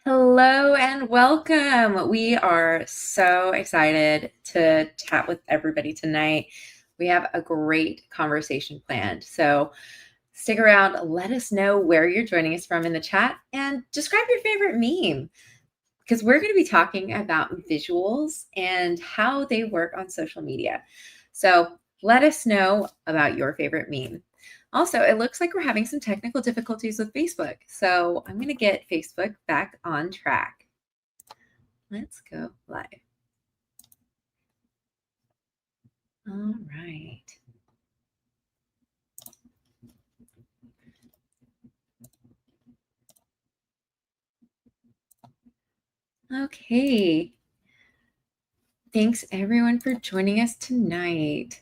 Hello and welcome. We are so excited to chat with everybody tonight. We have a great conversation planned. So stick around, let us know where you're joining us from in the chat and describe your favorite meme because we're going to be talking about visuals and how they work on social media. So let us know about your favorite meme. Also, it looks like we're having some technical difficulties with Facebook. So I'm going to get Facebook back on track. Let's go live. All right. Okay. Thanks everyone for joining us tonight.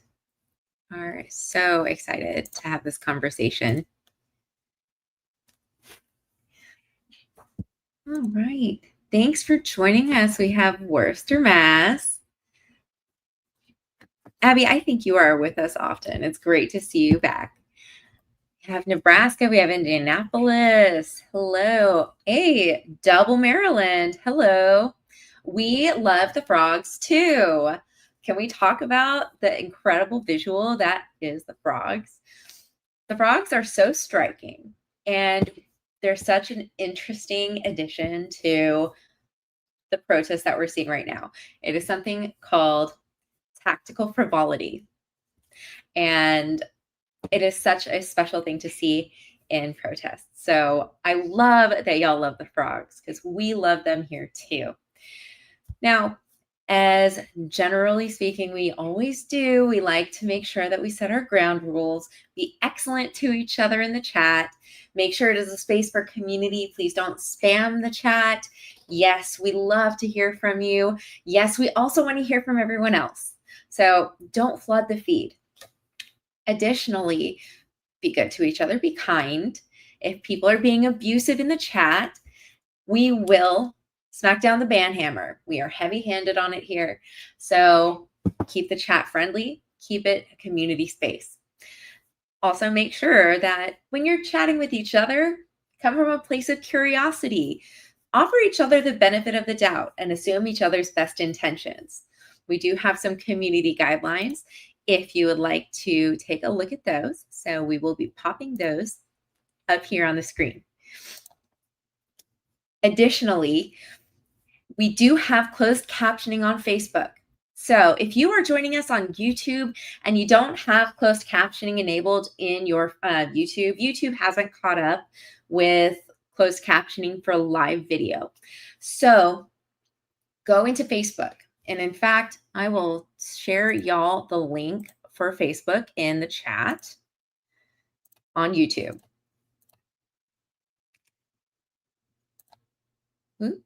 Are so excited to have this conversation. All right. Thanks for joining us. We have Worcester, Mass. Abby, I think you are with us often. It's great to see you back. We have Nebraska. We have Indianapolis. Hello. Hey, Double Maryland. Hello. We love the frogs too. Can we talk about the incredible visual that is the frogs? The frogs are so striking and they're such an interesting addition to the protest that we're seeing right now. It is something called tactical frivolity. And it is such a special thing to see in protests. So I love that y'all love the frogs because we love them here too. Now, as generally speaking, we always do, we like to make sure that we set our ground rules, be excellent to each other in the chat, make sure it is a space for community. Please don't spam the chat. Yes, we love to hear from you. Yes, we also want to hear from everyone else. So don't flood the feed. Additionally, be good to each other, be kind. If people are being abusive in the chat, we will smack down the ban hammer. We are heavy-handed on it here. So keep the chat friendly, keep it a community space. Also make sure that when you're chatting with each other, come from a place of curiosity. Offer each other the benefit of the doubt and assume each other's best intentions. We do have some community guidelines if you would like to take a look at those. So we will be popping those up here on the screen. Additionally, we do have closed captioning on Facebook. So if you are joining us on YouTube and you don't have closed captioning enabled in your YouTube hasn't caught up with closed captioning for live video. So go into Facebook. And in fact, I will share y'all the link for Facebook in the chat on YouTube. Ooh.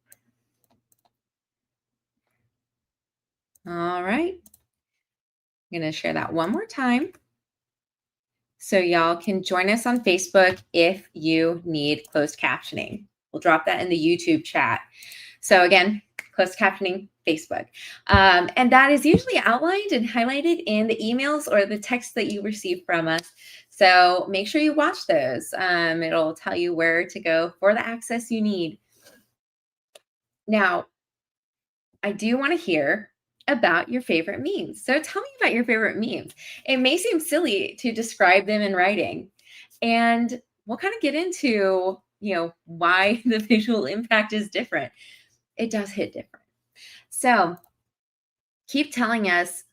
All right. I'm going to share that one more time. So y'all can join us on Facebook if you need closed captioning. We'll drop that in the YouTube chat. So again, closed captioning, Facebook. And that is usually outlined and highlighted in the emails or the text that you receive from us. So make sure you watch those. It'll tell you where to go for the access you need. Now, I do want to hear about your favorite memes. So tell me about your favorite memes. It may seem silly to describe them in writing, and we'll kind of get into, why the visual impact is different. It does hit different. So keep telling us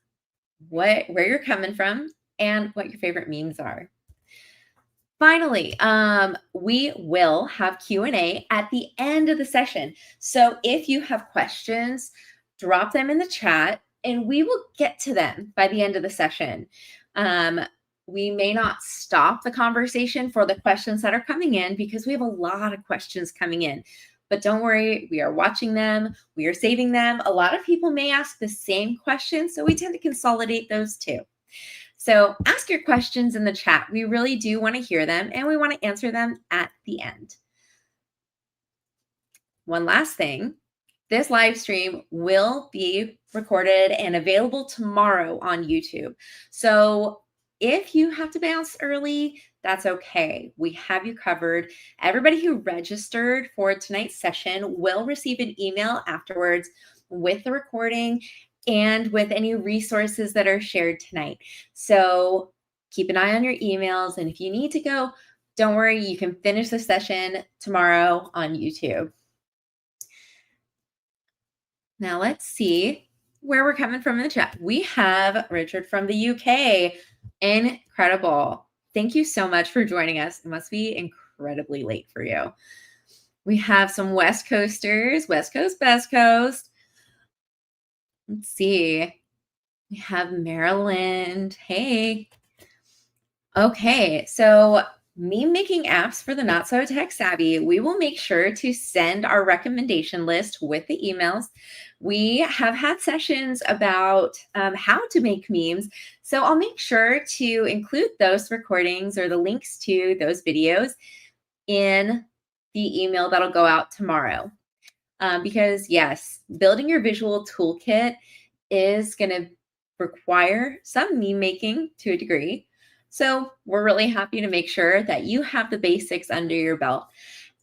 where you're coming from and what your favorite memes are. Finally, we will have Q&A at the end of the session. So if you have questions, drop them in the chat and we will get to them by the end of the session. We may not stop the conversation for the questions that are coming in because we have a lot of questions coming in. But don't worry, we are watching them. We are saving them. A lot of people may ask the same question, so we tend to consolidate those too. So ask your questions in the chat. We really do want to hear them and we want to answer them at the end. One last thing, this live stream will be recorded and available tomorrow on YouTube. So If you have to bounce early, that's okay. We have you covered. Everybody who registered for tonight's session will receive an email afterwards with the recording and with any resources that are shared tonight. So keep an eye on your emails. And if you need to go, don't worry, you can finish the session tomorrow on YouTube. Now let's see where we're coming from in the chat. We have Richard from the UK. Incredible. Thank you so much for joining us. It must be incredibly late for you. We have some West Coasters, West Coast, Best Coast. Let's see. We have Maryland. Hey. Okay, so meme making apps for the not so tech savvy. We will make sure to send our recommendation list with the emails. We have had sessions about how to make memes. So I'll make sure to include those recordings or the links to those videos in the email that'll go out tomorrow. Because yes, building your visual toolkit is going to require some meme making to a degree. So we're really happy to make sure that you have the basics under your belt,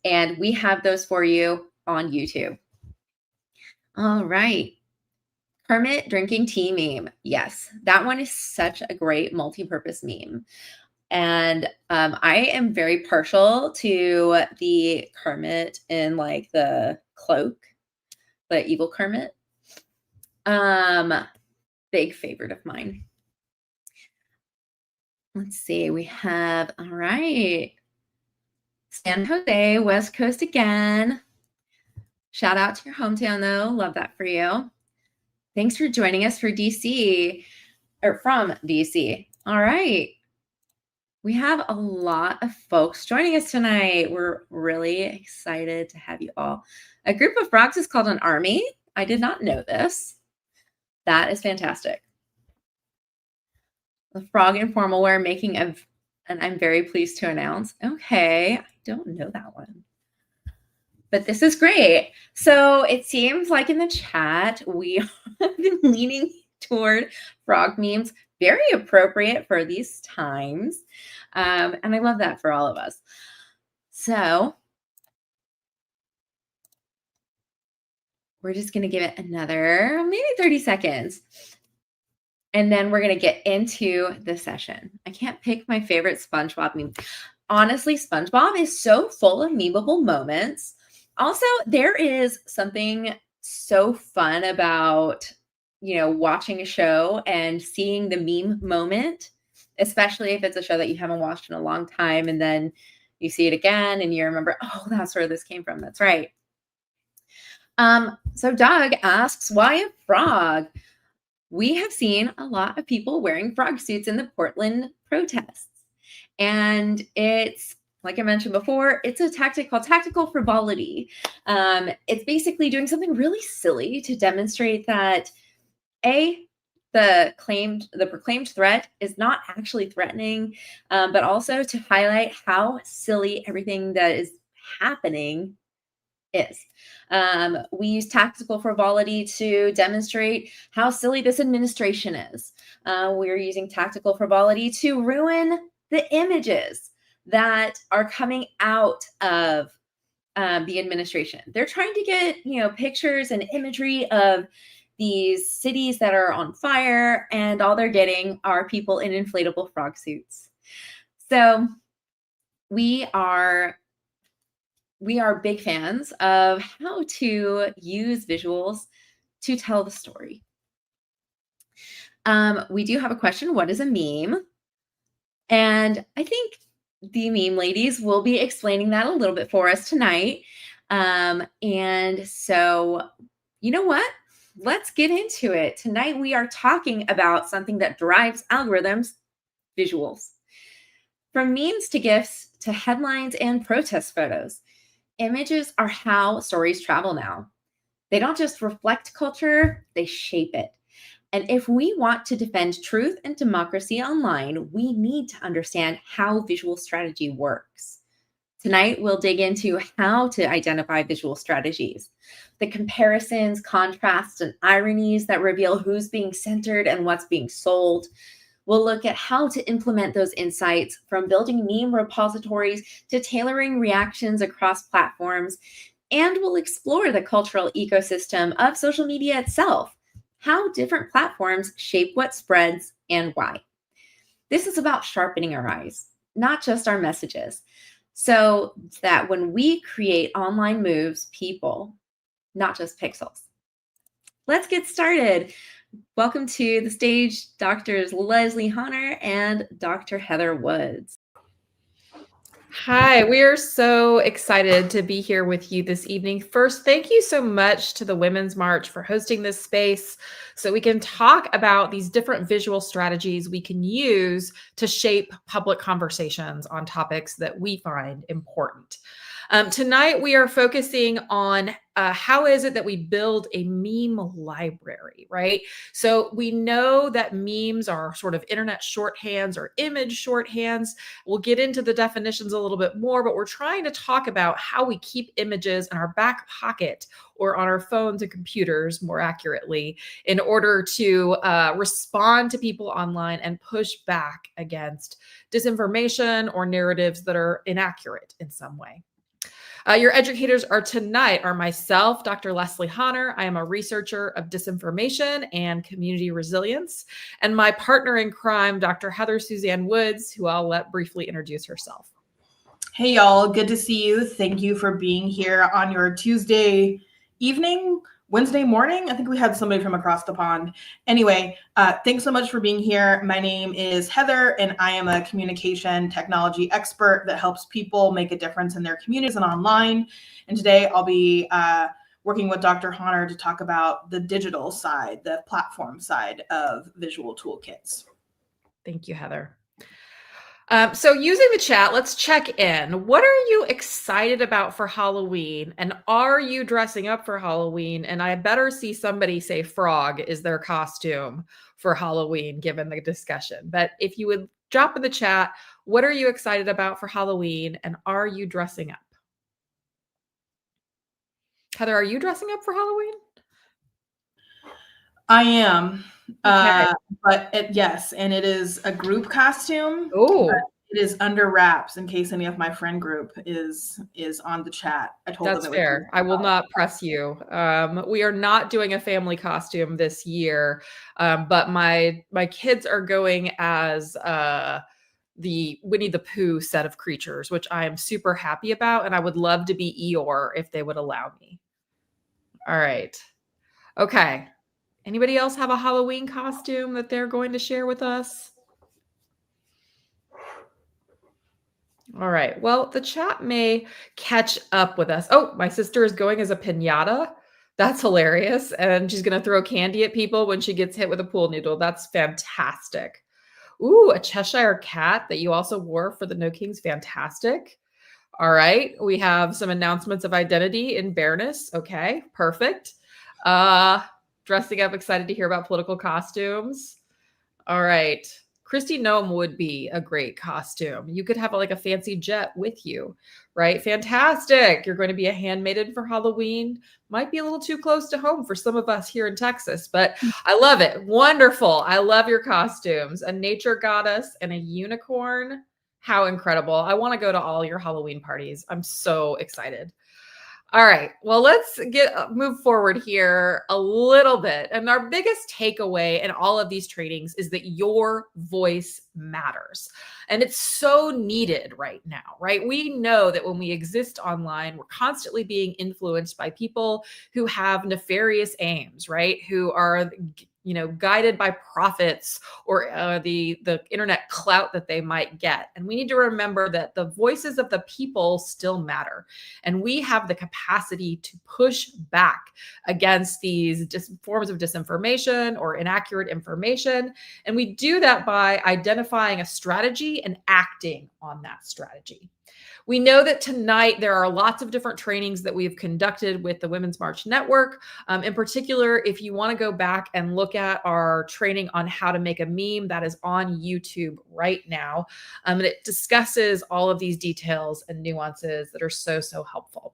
and we have those for you on YouTube. All right. Kermit drinking tea meme. Yes, that one is such a great multi-purpose meme. And I am very partial to the Kermit in like the cloak, the evil Kermit. Big favorite of mine. Let's see, we have, all right, San Jose, West Coast again. Shout out to your hometown though. Love that for you. Thanks for joining us for DC, or from DC. All right. We have a lot of folks joining us tonight. We're really excited to have you all. A group of frogs is called an army. I did not know this. That is fantastic. The frog informal wear making of, and I'm very pleased to announce. Okay, I don't know that one. But this is great. So it seems like in the chat, we have been leaning toward frog memes. Very appropriate for these times. And I love that for all of us. So we're just going to give it another maybe 30 seconds. And then we're going to get into the session. I can't pick my favorite SpongeBob meme. Honestly, SpongeBob is so full of memeable moments. Also, there is something so fun about, watching a show and seeing the meme moment, especially if it's a show that you haven't watched in a long time. And then you see it again and you remember, oh, that's where this came from. That's right. So Doug asks, why a frog? We have seen a lot of people wearing frog suits in the Portland protests. And it's, like I mentioned before, it's a tactic called tactical frivolity. It's basically doing something really silly to demonstrate that, the proclaimed threat is not actually threatening, but also to highlight how silly everything that is happening is. We use tactical frivolity to demonstrate how silly this administration is. We're using tactical frivolity to ruin the images that are coming out of the administration. They're trying to get, pictures and imagery of these cities that are on fire, and all they're getting are people in inflatable frog suits. So we are big fans of how to use visuals to tell the story. We do have a question. What is a meme? And I think the meme ladies will be explaining that a little bit for us tonight. And so, you know what? Let's get into it. Tonight, we are talking about something that drives algorithms, visuals. From memes to GIFs to headlines and protest photos, images are how stories travel now. They don't just reflect culture, they shape it. And if we want to defend truth and democracy online, we need to understand how visual strategy works. Tonight, we'll dig into how to identify visual strategies, the comparisons, contrasts, and ironies that reveal who's being centered and what's being sold. We'll look at how to implement those insights, from building meme repositories to tailoring reactions across platforms. And we'll explore the cultural ecosystem of social media itself, how different platforms shape what spreads and why. This is about sharpening our eyes, not just our messages, so that when we create online moves, people, not just pixels. Let's get started. Welcome to the stage, Drs. Leslie Honor and Dr. Heather Woods. Hi, we are so excited to be here with you this evening. First, thank you so much to the Women's March for hosting this space so we can talk about these different visual strategies we can use to shape public conversations on topics that we find important. Tonight, we are focusing on how is it that we build a meme library, right? So we know that memes are sort of internet shorthands or image shorthands. We'll get into the definitions a little bit more, but we're trying to talk about how we keep images in our back pocket or on our phones and computers, more accurately, in order to respond to people online and push back against disinformation or narratives that are inaccurate in some way. Your educators tonight are myself, Dr. Leslie Honor. I am a researcher of disinformation and community resilience, and my partner in crime, Dr. Heather Suzanne Woods, who I'll let briefly introduce herself. Hey, y'all. Good to see you. Thank you for being here on your Tuesday evening, Wednesday morning. I think we had somebody from across the pond. Anyway, thanks so much for being here. My name is Heather, and I am a communication technology expert that helps people make a difference in their communities and online. And today I'll be working with Dr. Honor to talk about the digital side, the platform side of visual toolkits. Thank you, Heather. So using the chat, let's check in. What are you excited about for Halloween? And are you dressing up for Halloween? And I better see somebody say frog is their costume for Halloween, given the discussion. But if you would drop in the chat, what are you excited about for Halloween? And are you dressing up? Heather, are you dressing up for Halloween? I am. Okay. Yes, and it is a group costume. Oh, it is under wraps in case any of my friend group is on the chat. I told that's them fair. I will not press you. We are not doing a family costume this year, but my kids are going as the Winnie the Pooh set of creatures, which I am super happy about, and I would love to be Eeyore if they would allow me. All right. Okay. Anybody else have a Halloween costume that they're going to share with us? All right. Well, the chat may catch up with us. Oh, my sister is going as a piñata. That's hilarious. And she's going to throw candy at people when she gets hit with a pool noodle. That's fantastic. Ooh, a Cheshire cat that you also wore for the No Kings. Fantastic. All right. We have some announcements of identity in Bareness. Okay, perfect. Dressing up, excited to hear about political costumes. All right. Christy Gnome would be a great costume. You could have like a fancy jet with you, right? Fantastic. You're going to be a handmaiden for Halloween. Might be a little too close to home for some of us here in Texas, but I love it. Wonderful. I love your costumes. A nature goddess and a unicorn. How incredible. I want to go to all your Halloween parties. I'm so excited. All right. Well, let's move forward here a little bit. And our biggest takeaway in all of these trainings is that your voice matters. And it's so needed right now, right? We know that when we exist online, we're constantly being influenced by people who have nefarious aims, right? Who are guided by profits or the internet clout that they might get. And we need to remember that the voices of the people still matter. And we have the capacity to push back against these forms of disinformation or inaccurate information. And we do that by identifying a strategy and acting on that strategy. We know that tonight there are lots of different trainings that we've conducted with the Women's March Network. In particular, if you want to go back and look at our training on how to make a meme, that is on YouTube right now. And it discusses all of these details and nuances that are so helpful.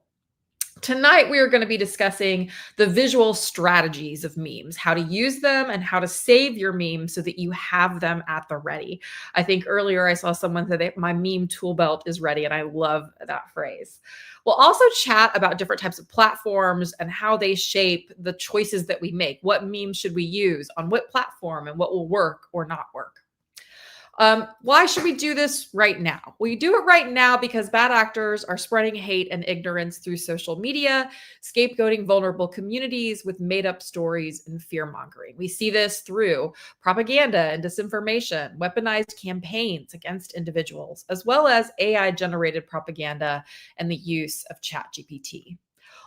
Tonight, we are going to be discussing the visual strategies of memes, how to use them and how to save your memes so that you have them at the ready. I think earlier I saw someone say that my meme tool belt is ready, and I love that phrase. We'll also chat about different types of platforms and how they shape the choices that we make. What memes should we use on what platform and what will work or not work? Why should we do this right now? We do it right now because bad actors are spreading hate and ignorance through social media, scapegoating vulnerable communities with made-up stories and fear-mongering. We see this through propaganda and disinformation, weaponized campaigns against individuals, as well as AI-generated propaganda and the use of ChatGPT.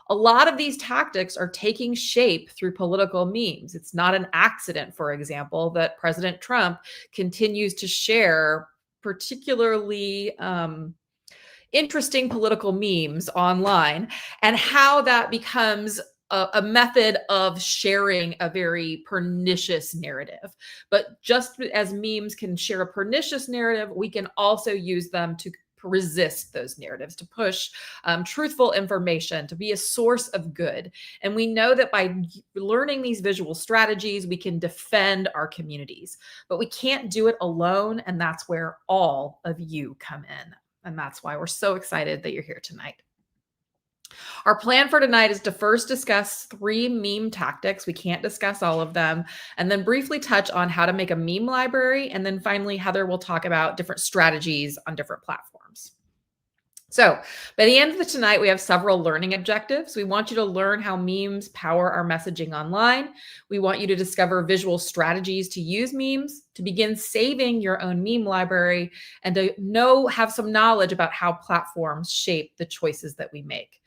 A lot of these tactics are taking shape through political memes. It's not an accident, for example, that President Trump continues to share particularly interesting political memes online, and how that becomes a method of sharing a very pernicious narrative. But just as memes can share a pernicious narrative, we can also use them to resist those narratives, to push truthful information, to be a source of good. And we know that by learning these visual strategies, we can defend our communities, but we can't do it alone. And that's where all of you come in. And that's why we're so excited that you're here tonight. Our plan for tonight is to first discuss 3 meme tactics. We can't discuss all of them. And then briefly touch on how to make a meme library. And then finally, Heather will talk about different strategies on different platforms. So by the end of tonight, we have several learning objectives. We want you to learn how memes power our messaging online. We want you to discover visual strategies to use memes, to begin saving your own meme library, and to have some knowledge about how platforms shape the choices that we make.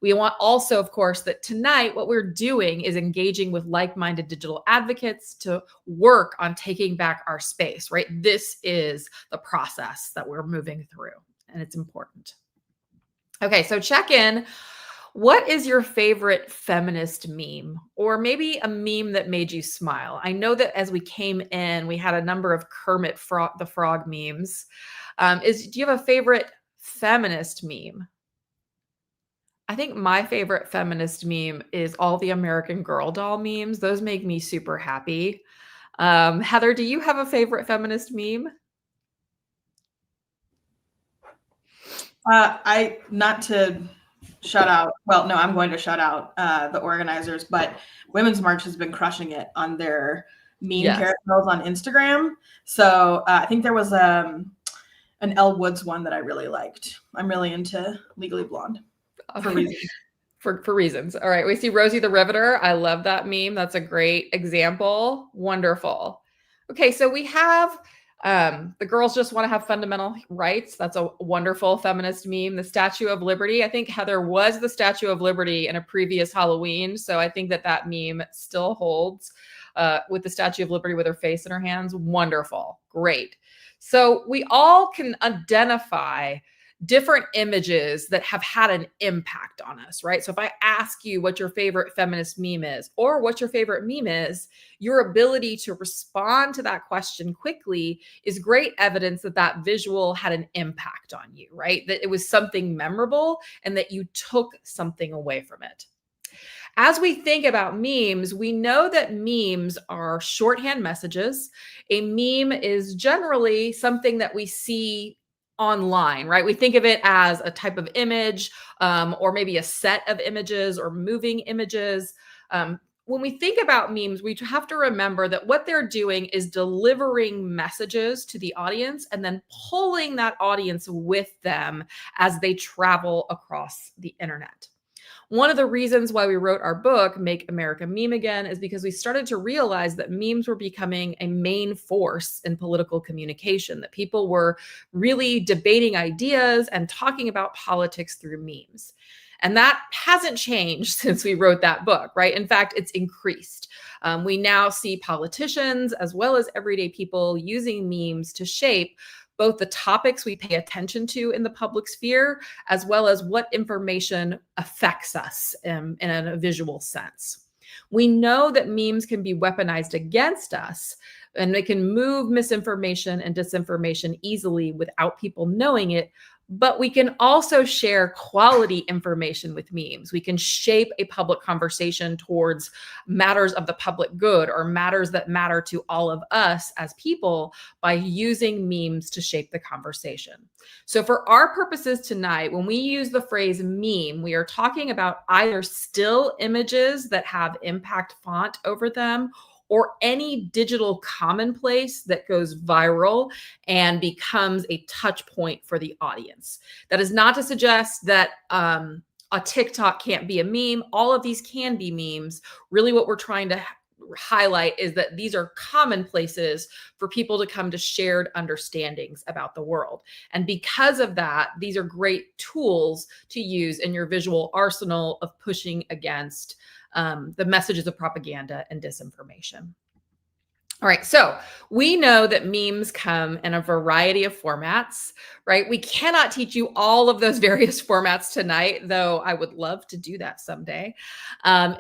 We want also, of course, that tonight what we're doing is engaging with like-minded digital advocates to work on taking back our space, right? This is the process that we're moving through, and it's important. Okay, so check in. What is your favorite feminist meme, or maybe a meme that made you smile? I know that as we came in, we had a number of Kermit the Frog memes. Do you have a favorite feminist meme? I think my favorite feminist meme is all the American Girl doll memes. Those make me super happy. Heather, do you have a favorite feminist meme? Not to shout out. Well, no, I'm going to shout out the organizers, but Women's March has been crushing it on their meme carousels on Instagram. So I think there was an Elle Woods one that I really liked. I'm really into Legally Blonde for reasons. For reasons. All right. We see Rosie the Riveter. I love that meme. That's a great example. Wonderful. Okay. So we have the girls just want to have fundamental rights. That's a wonderful feminist meme. The Statue of Liberty. I think Heather was the Statue of Liberty in a previous Halloween. So I think that meme still holds with the Statue of Liberty with her face in her hands. Wonderful. Great. So we all can identify different images that have had an impact on us, right? So if I ask you what your favorite feminist meme is, or what your favorite meme is, your ability to respond to that question quickly is great evidence that that visual had an impact on you, right? That it was something memorable and that you took something away from it. As we think about memes, we know that memes are shorthand messages. A meme is generally something that we see online, right? We think of it as a type of image, or maybe a set of images or moving images. When we think about memes, we have to remember that what they're doing is delivering messages to the audience and then pulling that audience with them as they travel across the internet. One of the reasons why we wrote our book, Make America Meme Again, is because we started to realize that memes were becoming a main force in political communication, that people were really debating ideas and talking about politics through memes. And that hasn't changed since we wrote that book, right? In fact, it's increased. We now see politicians as well as everyday people using memes to shape both the topics we pay attention to in the public sphere, as well as what information affects us in a visual sense. We know that memes can be weaponized against us, and they can move misinformation and disinformation easily without people knowing it But we can also share quality information with memes. We can shape a public conversation towards matters of the public good or matters that matter to all of us as people by using memes to shape the conversation. So, for our purposes tonight, when we use the phrase meme, we are talking about either still images that have impact font over them or any digital commonplace that goes viral and becomes a touch point for the audience. That is not to suggest that a TikTok can't be a meme. All of these can be memes. Really, what we're trying to highlight is that these are commonplaces for people to come to shared understandings about the world. And because of that, these are great tools to use in your visual arsenal of pushing against the messages of propaganda and disinformation. All right, so we know that memes come in a variety of formats, right? We cannot teach you all of those various formats tonight, though I would love to do that someday.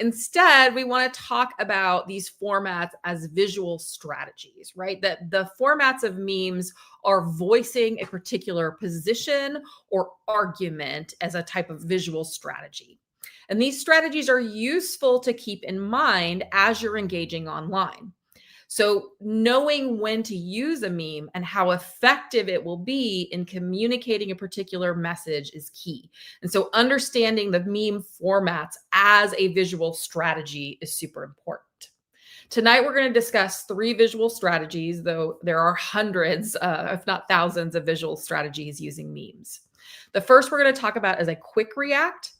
Instead, we want to talk about these formats as visual strategies, right? That the formats of memes are voicing a particular position or argument as a type of visual strategy. And these strategies are useful to keep in mind as you're engaging online. So, knowing when to use a meme and how effective it will be in communicating a particular message is key. And so, understanding the meme formats as a visual strategy is super important. Tonight, we're going to discuss 3 visual strategies, though there are hundreds, if not thousands, of visual strategies using memes. The first we're going to talk about is a quick react.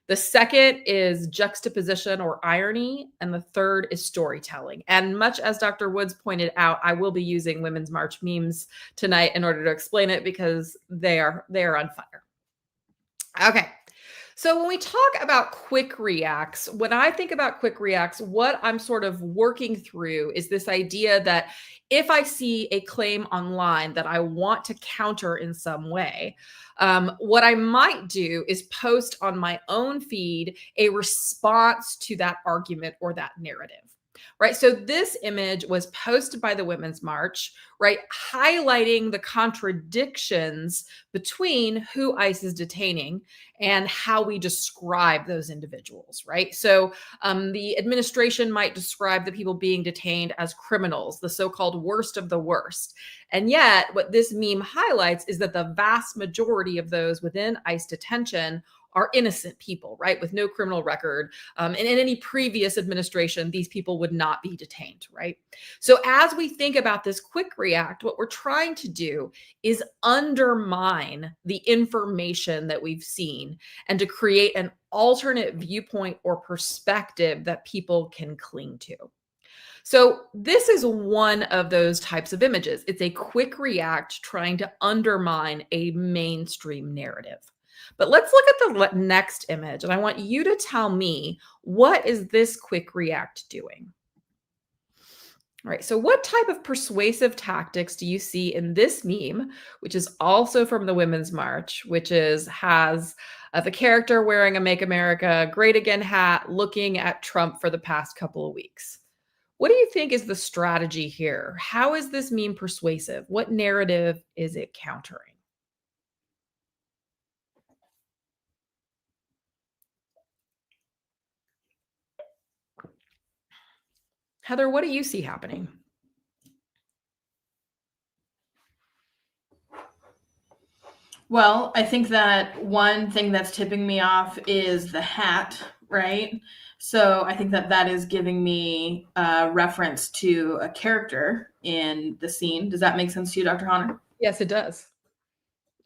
The second is juxtaposition or irony, and the third is storytelling. And much as Dr. Woods pointed out, I will be using Women's March memes tonight in order to explain it because they are on fire. Okay. So when we talk about quick reacts, when I think about quick reacts, what I'm sort of working through is this idea that if I see a claim online that I want to counter in some way, what I might do is post on my own feed a response to that argument or that narrative. Right. So this image was posted by the Women's March, right, highlighting the contradictions between who ICE is detaining and how we describe those individuals, right? So the administration might describe the people being detained as criminals, the so-called worst of the worst. And yet what this meme highlights is that the vast majority of those within ICE detention are innocent people, right, with no criminal record. And in any previous administration, these people would not be detained, right? So as we think about this quick react, what we're trying to do is undermine the information that we've seen and to create an alternate viewpoint or perspective that people can cling to. So this is one of those types of images. It's a quick react trying to undermine a mainstream narrative. But let's look at the next image, and I want you to tell me, what is this quick react doing? All right, so what type of persuasive tactics do you see in this meme, which is also from the Women's March, which has the character wearing a Make America Great Again hat, looking at Trump for the past couple of weeks? What do you think is the strategy here? How is this meme persuasive? What narrative is it countering? Heather, what do you see happening? Well, I think that one thing that's tipping me off is the hat, right? So I think that is giving me a reference to a character in the scene. Does that make sense to you, Dr. Honor? Yes, it does.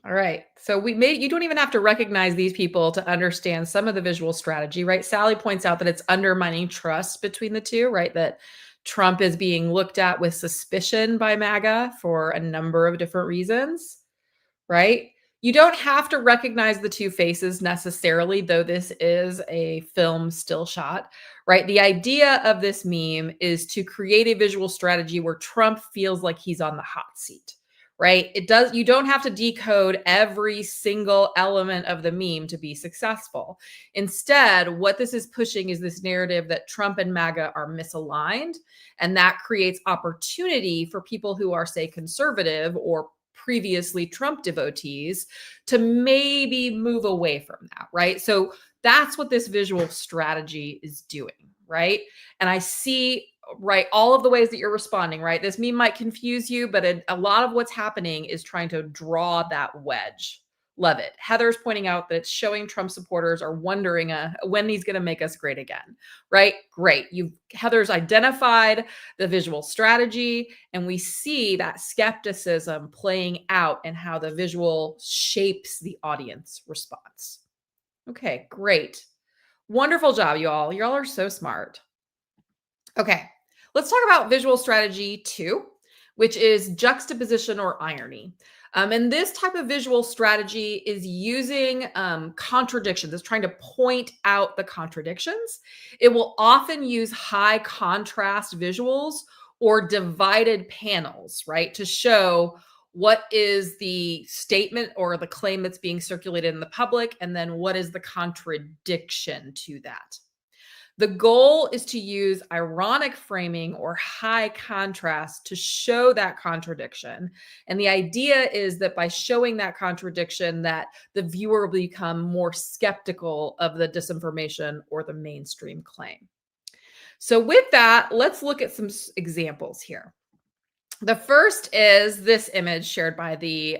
All right. So you don't even have to recognize these people to understand some of the visual strategy, right? Sally points out that it's undermining trust between the two, right? That Trump is being looked at with suspicion by MAGA for a number of different reasons, right? You don't have to recognize the two faces necessarily, though this is a film still shot, right? The idea of this meme is to create a visual strategy where Trump feels like he's on the hot seat, right? You don't have to decode every single element of the meme to be successful. Instead, what this is pushing is this narrative that Trump and MAGA are misaligned, and that creates opportunity for people who are, say, conservative or previously Trump devotees to maybe move away from that, right? So that's what this visual strategy is doing, right? And I see, right, all of the ways that you're responding, right? This meme might confuse you, but a lot of what's happening is trying to draw that wedge. Love it. Heather's pointing out that it's showing Trump supporters are wondering when he's going to make us great again, right? Great. Heather's identified the visual strategy, and we see that skepticism playing out and how the visual shapes the audience response. Okay, great. Wonderful job, you all. You all are so smart. Okay, let's talk about visual strategy 2, which is juxtaposition or irony. And this type of visual strategy is using contradictions. It's trying to point out the contradictions. It will often use high contrast visuals or divided panels, right, to show what is the statement or the claim that's being circulated in the public, and then what is the contradiction to that. The goal is to use ironic framing or high contrast to show that contradiction. And the idea is that by showing that contradiction, that the viewer will become more skeptical of the disinformation or the mainstream claim. So with that, let's look at some examples here. The first is this image shared by the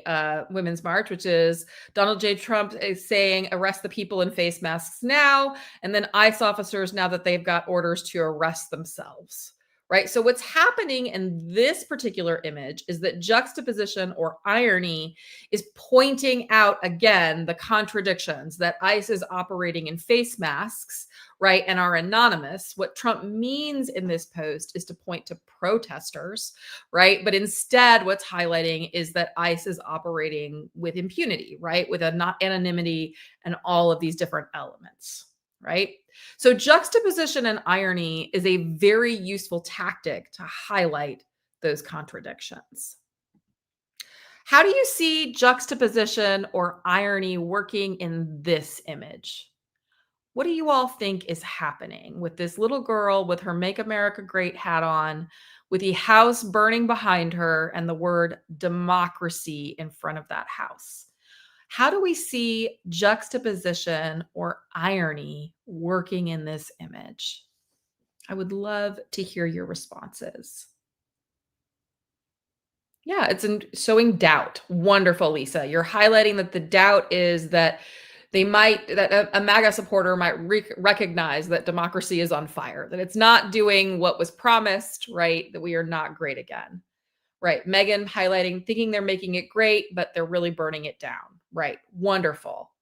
Women's March, which is Donald J. Trump is saying, arrest the people in face masks now, and then ICE officers now that they've got orders to arrest themselves, right? So what's happening in this particular image is that juxtaposition or irony is pointing out, again, the contradictions that ICE is operating in face masks, right, and are anonymous. What Trump means in this post is to point to protesters, right? But instead, what's highlighting is that ICE is operating with impunity, right, with anonymity and all of these different elements, right? So juxtaposition and irony is a very useful tactic to highlight those contradictions. How do you see juxtaposition or irony working in this image? What do you all think is happening with this little girl with her Make America Great hat on, with the house burning behind her and the word democracy in front of that house? How do we see juxtaposition or irony working in this image? I would love to hear your responses. Yeah, it's showing doubt. Wonderful, Lisa. You're highlighting that the doubt is that that a MAGA supporter might recognize that democracy is on fire, that it's not doing what was promised, right? That we are not great again, right? Megan highlighting, thinking they're making it great, but they're really burning it down, right? Wonderful,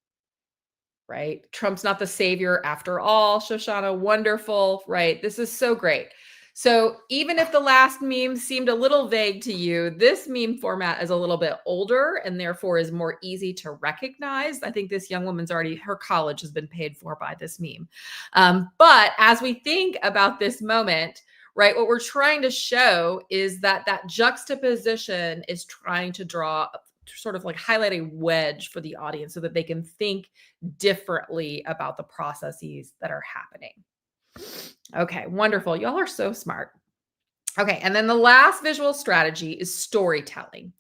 right? Trump's not the savior after all, Shoshana, wonderful, right? This is so great. So even if the last meme seemed a little vague to you, this meme format is a little bit older and therefore is more easy to recognize. I think this young woman's her college has been paid for by this meme. But as we think about this moment, right, what we're trying to show is that that juxtaposition is trying to draw sort of like highlight a wedge for the audience so that they can think differently about the processes that are happening. Okay, wonderful. Y'all are so smart. Okay, and then the last visual strategy is storytelling.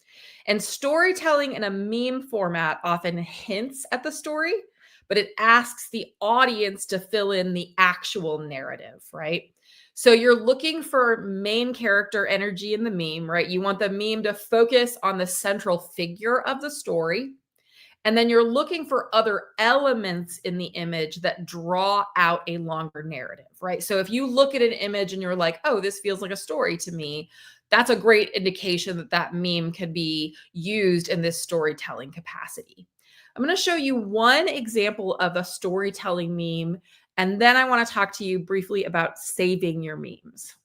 And storytelling in a meme format often hints at the story, but it asks the audience to fill in the actual narrative, right? So you're looking for main character energy in the meme, right? You want the meme to focus on the central figure of the story. And then you're looking for other elements in the image that draw out a longer narrative, right? So if you look at an image and you're like, oh, this feels like a story to me, that's a great indication that that meme can be used in this storytelling capacity. I'm going to show you one example of a storytelling meme, and then I want to talk to you briefly about saving your memes.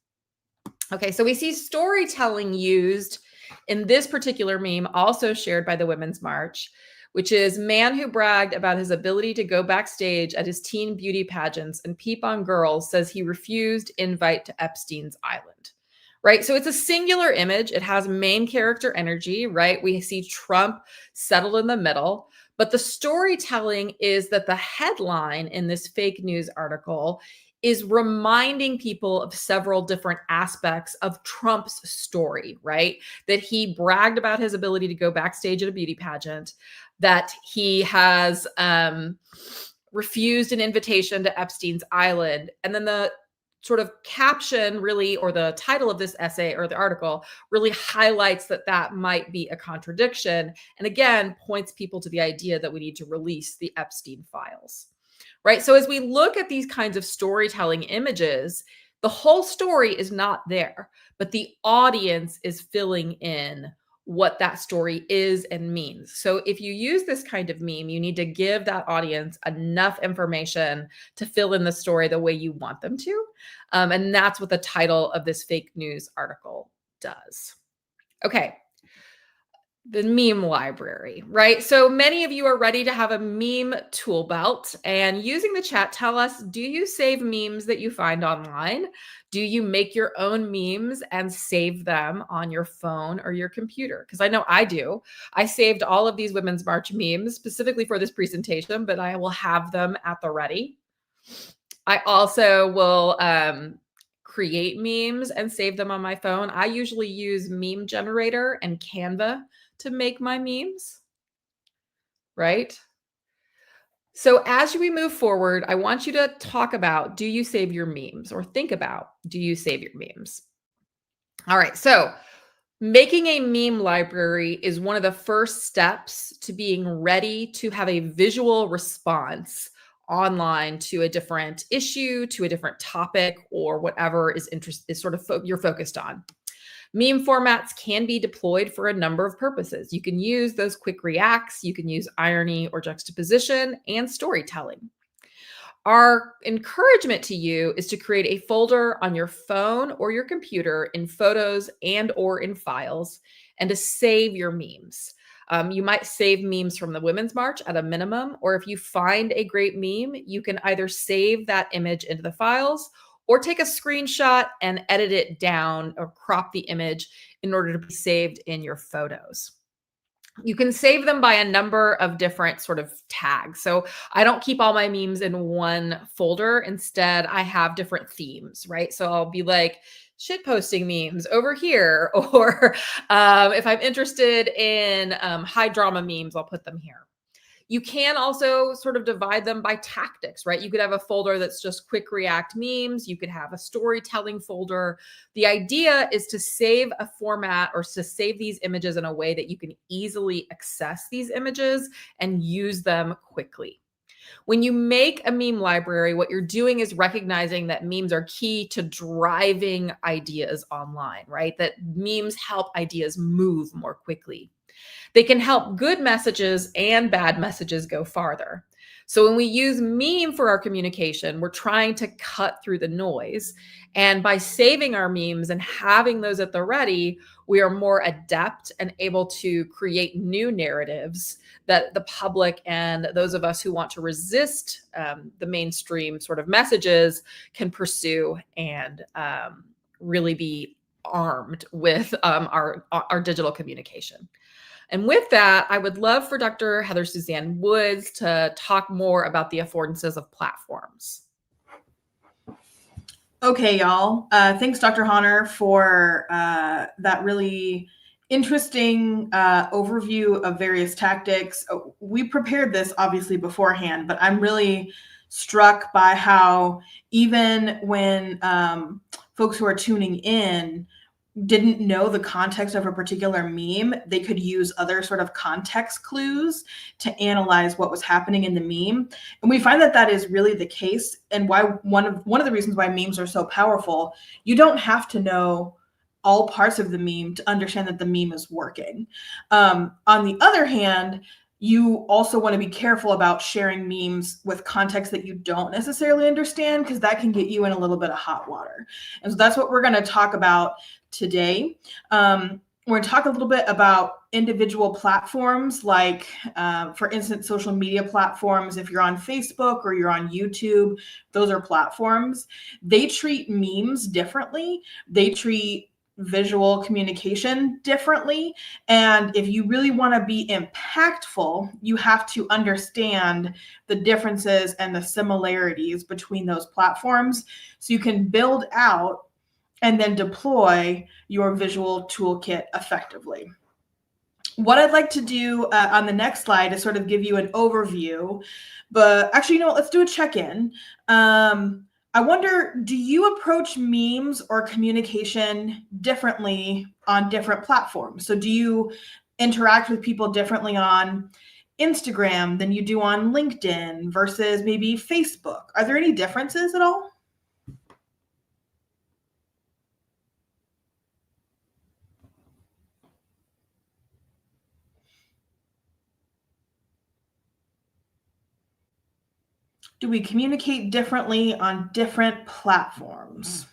Okay, so we see storytelling used in this particular meme, also shared by the Women's March, which is man who bragged about his ability to go backstage at his teen beauty pageants and peep on girls says he refused invite to Epstein's island, right? So it's a singular image. It has main character energy, right? We see Trump settled in the middle, But the storytelling is that the headline in this fake news article is reminding people of several different aspects of Trump's story, right? That he bragged about his ability to go backstage at a beauty pageant, that he has refused an invitation to Epstein's Island. And then the sort of caption really, or the title of this essay or the article really highlights that that might be a contradiction. And again, points people to the idea that we need to release the Epstein files, right? So as we look at these kinds of storytelling images, the whole story is not there, but the audience is filling in what that story is and means. So if you use this kind of meme, you need to give that audience enough information to fill in the story the way you want them to. And that's what the title of this fake news article does. Okay. The meme library, right? So many of you are ready to have a meme tool belt, and using the chat, tell us, do you save memes that you find online? Do you make your own memes and save them on your phone or your computer? Because I know I do. I saved all of these Women's March memes specifically for this presentation, but I will have them at the ready. I also will create memes and save them on my phone. I usually use Meme Generator and Canva to make my memes, right? So as we move forward, I want you to talk about, do you save your memes? Or think about, do you save your memes? All right, so making a meme library is one of the first steps to being ready to have a visual response online to a different issue, to a different topic, or whatever is you're focused on. Meme formats can be deployed for a number of purposes. You can use those quick reacts, you can use irony or juxtaposition, and storytelling. Our encouragement to you is to create a folder on your phone or your computer in photos and or in files, and to save your memes. You might save memes from the Women's March at a minimum, or if you find a great meme, you can either save that image into the files or take a screenshot and edit it down or crop the image in order to be saved in your photos. You can save them by a number of different sort of tags. So I don't keep all my memes in one folder. Instead, I have different themes, right? So I'll be like, shit posting memes over here. Or if I'm interested in high drama memes, I'll put them here. You can also sort of divide them by tactics, right? You could have a folder that's just quick react memes. You could have a storytelling folder. The idea is to save a format or to save these images in a way that you can easily access these images and use them quickly. When you make a meme library, what you're doing is recognizing that memes are key to driving ideas online, right? That memes help ideas move more quickly. They can help good messages and bad messages go farther. So when we use meme for our communication, we're trying to cut through the noise. And by saving our memes and having those at the ready, we are more adept and able to create new narratives that the public and those of us who want to resist the mainstream sort of messages can pursue and really be armed with our digital communication. And with that, I would love for Dr. Heather Suzanne Woods to talk more about the affordances of platforms. Okay, y'all. Thanks, Dr. Honor, for that really interesting overview of various tactics. We prepared this obviously beforehand, but I'm really struck by how even when folks who are tuning in didn't know the context of a particular meme, they could use other sort of context clues to analyze what was happening in the meme. And we find that that is really the case, and why one of the reasons why memes are so powerful. You don't have to know all parts of the meme to understand that the meme is working. On the other hand, you also want to be careful about sharing memes with context that you don't necessarily understand, because that can get you in a little bit of hot water. And so that's what we're going to talk about today. We're going to talk a little bit about individual platforms, like, for instance, social media platforms. If you're on Facebook or you're on YouTube, those are platforms. They treat memes differently. They treat visual communication differently. And if you really want to be impactful, you have to understand the differences and the similarities between those platforms so you can build out and then deploy your visual toolkit effectively. What I'd like to do on the next slide is sort of give you an overview, but actually, let's do a check-in. I wonder, do you approach memes or communication differently on different platforms? So do you interact with people differently on Instagram than you do on LinkedIn versus maybe Facebook? Are there any differences at all? Do we communicate differently on different platforms?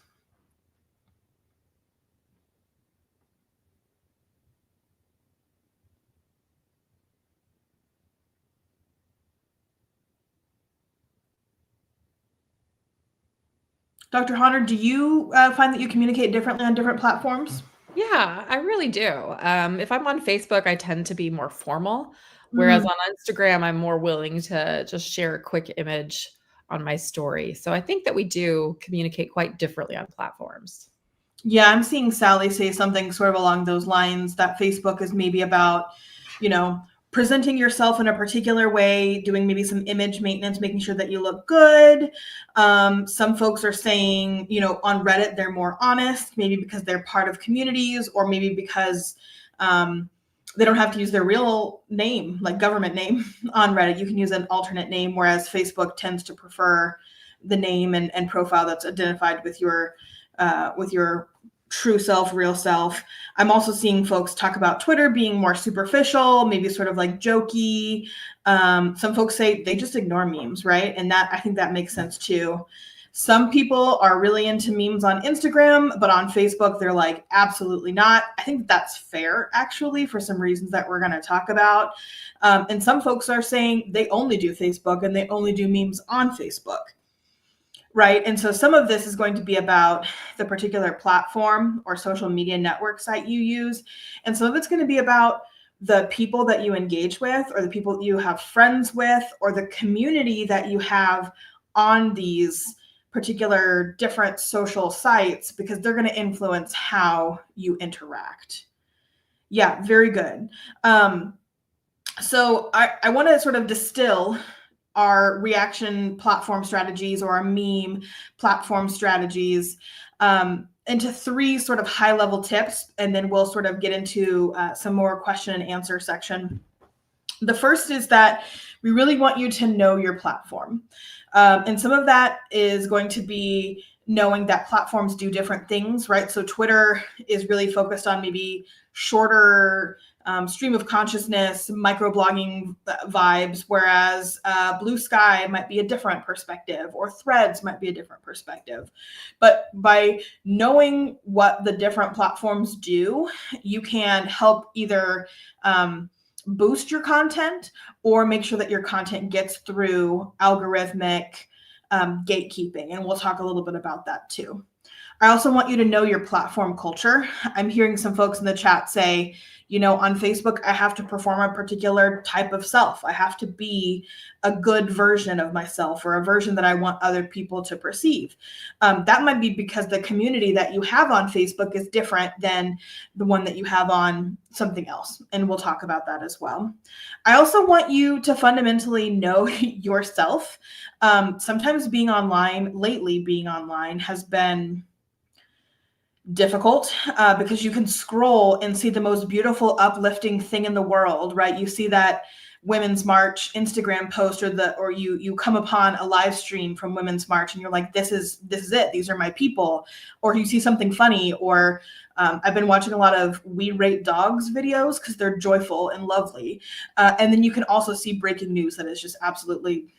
Dr. Honor, do you find that you communicate differently on different platforms? Yeah, I really do. If I'm on Facebook, I tend to be more formal, whereas on Instagram, I'm more willing to just share a quick image on my story. So I think that we do communicate quite differently on platforms. Yeah, I'm seeing Sally say something sort of along those lines, that Facebook is maybe about, presenting yourself in a particular way, doing maybe some image maintenance, making sure that you look good. Some folks are saying, on Reddit, they're more honest, maybe because they're part of communities, or maybe because they don't have to use their real name, like government name on Reddit. You can use an alternate name, whereas Facebook tends to prefer the name and profile that's identified with your true self, real self. I'm also seeing folks talk about Twitter being more superficial, maybe sort of like jokey. Some folks say they just ignore memes, right? And I think that makes sense too. Some people are really into memes on Instagram, but on Facebook, they're like, absolutely not. I think that's fair, actually, for some reasons that we're going to talk about. And some folks are saying they only do Facebook and they only do memes on Facebook. Right. And so some of this is going to be about the particular platform or social media network site you use. And some of it's going to be about the people that you engage with, or the people that you have friends with, or the community that you have on these particular different social sites, because they're going to influence how you interact. Yeah, very good. So I want to sort of distill our reaction platform strategies, or our meme platform strategies, into 3 sort of high level tips, and then we'll sort of get into some more question and answer section. The first is that we really want you to know your platform. And some of that is going to be knowing that platforms do different things, right? So Twitter is really focused on maybe shorter stream of consciousness, microblogging vibes, whereas Blue Sky might be a different perspective, or Threads might be a different perspective. But by knowing what the different platforms do, you can help either boost your content, or make sure that your content gets through algorithmic gatekeeping. And we'll talk a little bit about that too. I also want you to know your platform culture. I'm hearing some folks in the chat say, on Facebook, I have to perform a particular type of self. I have to be a good version of myself, or a version that I want other people to perceive. That might be because the community that you have on Facebook is different than the one that you have on something else. And we'll talk about that as well. I also want you to fundamentally know yourself. Sometimes being online has been difficult because you can scroll and see the most beautiful, uplifting thing in the world, right? You see that Women's March Instagram post, or you come upon a live stream from Women's March, and you're like, this is it. These are my people. Or you see something funny, or I've been watching a lot of We Rate Dogs videos because they're joyful and lovely. And then you can also see breaking news that is just absolutely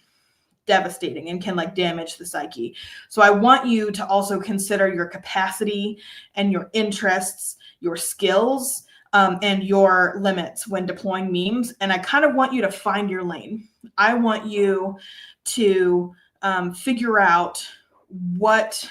devastating and can damage the psyche. So I want you to also consider your capacity and your interests, your skills, and your limits when deploying memes. And I kind of want you to find your lane. I want you to figure out what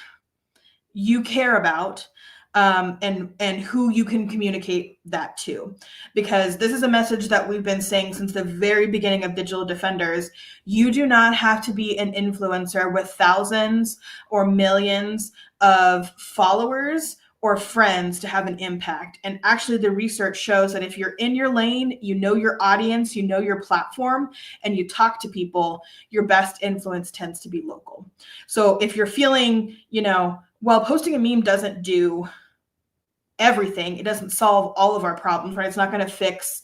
you care about, and who you can communicate that to. Because this is a message that we've been saying since the very beginning of Digital Defenders. You do not have to be an influencer with thousands or millions of followers or friends to have an impact. And actually the research shows that if you're in your lane, you know your audience, you know your platform, and you talk to people, your best influence tends to be local. So if you're feeling, well, posting a meme doesn't do everything, it doesn't solve all of our problems, right? It's not going to fix,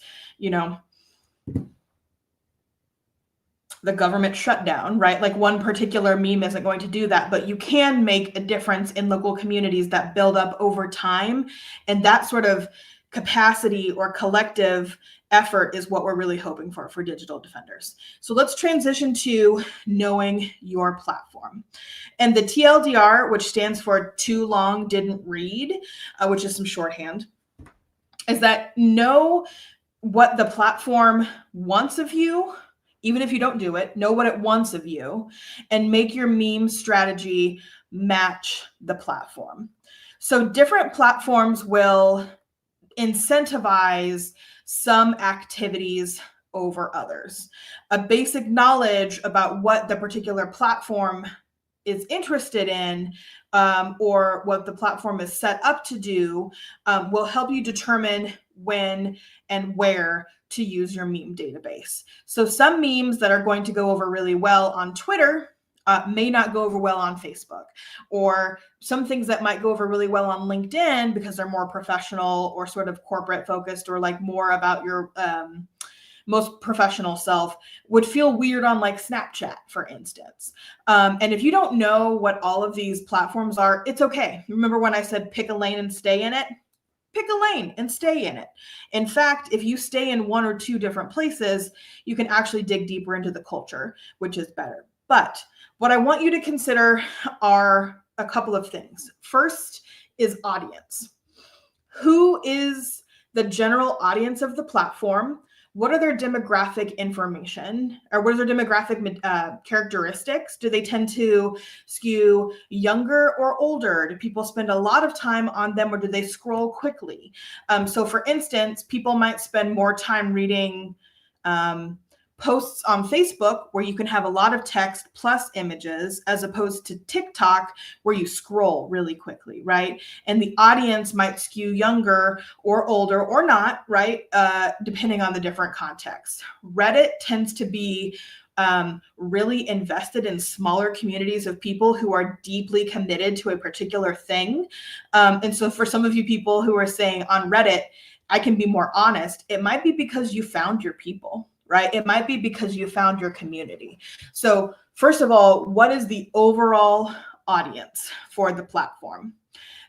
the government shutdown, right? Like one particular meme isn't going to do that, but you can make a difference in local communities that build up over time. And that sort of capacity or collective effort is what we're really hoping for Digital Defenders. So let's transition to knowing your platform. And the TLDR, which stands for too long didn't read, which is some shorthand, is that know what the platform wants of you. Even if you don't do it, know what it wants of you and make your meme strategy match the platform. So different platforms will incentivize some activities over others. A basic knowledge about what the particular platform is interested in or what the platform is set up to do will help you determine when and where to use your meme database. So some memes that are going to go over really well on Twitter may not go over well on Facebook, or some things that might go over really well on LinkedIn because they're more professional or sort of corporate focused or like more about your most professional self would feel weird on like Snapchat, for instance. And if you don't know what all of these platforms are, it's okay. Remember when I said pick a lane and stay in it? Pick a lane and stay in it. In fact, if you stay in one or two different places, you can actually dig deeper into the culture, which is better. But what I want you to consider are a couple of things. First is audience. Who is the general audience of the platform? What are their demographic information, or what are their demographic characteristics? Do they tend to skew younger or older? Do people spend a lot of time on them, or do they scroll quickly? So for instance, people might spend more time reading posts on Facebook where you can have a lot of text plus images, as opposed to TikTok where you scroll really quickly, right? And the audience might skew younger or older or not, right? Depending on the different contexts. Reddit tends to be really invested in smaller communities of people who are deeply committed to a particular thing. And so for some of you people who are saying on Reddit, I can be more honest, it might be because you found your people, right? It might be because you found your community. So first of all, what is the overall audience for the platform?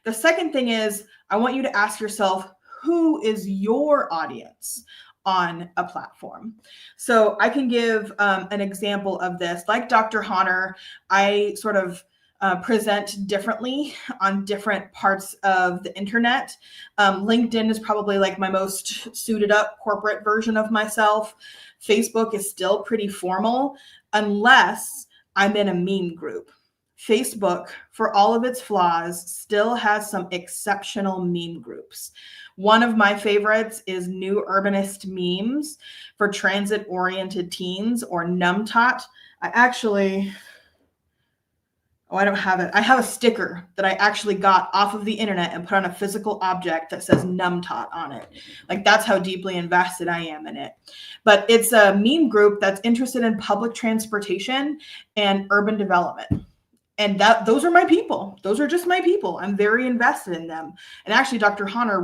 The second thing is, I want you to ask yourself, who is your audience on a platform? So I can give an example of this. Like Dr. Honor, I sort of present differently on different parts of the internet. LinkedIn is probably like my most suited up corporate version of myself. Facebook is still pretty formal unless I'm in a meme group. Facebook, for all of its flaws, still has some exceptional meme groups. One of my favorites is New Urbanist Memes for Transit-Oriented Teens, or NUMTOT. I don't have it. I have a sticker that I actually got off of the internet and put on a physical object that says NUMTOT on it. Like, that's how deeply invested I am in it. But it's a meme group that's interested in public transportation and urban development. And those are my people. Those are just my people. I'm very invested in them. And actually, Dr. Honor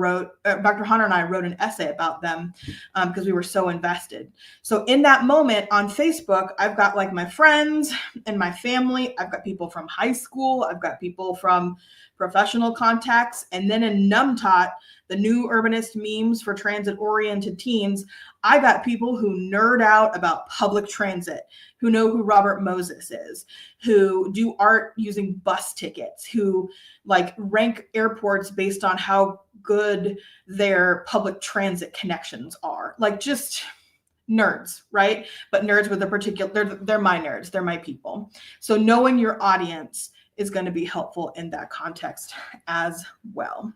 and I wrote an essay about them because we were so invested. So in that moment on Facebook, I've got like my friends and my family. I've got people from high school. I've got people from professional contacts. And then in NUMTOT, the New Urbanist Memes for Transit-Oriented Teens, I got people who nerd out about public transit, who know who Robert Moses is, who do art using bus tickets, who like rank airports based on how good their public transit connections are. Like, just nerds, right? But nerds with a particular, they're my nerds, they're my people. So knowing your audience is going to be helpful in that context as well.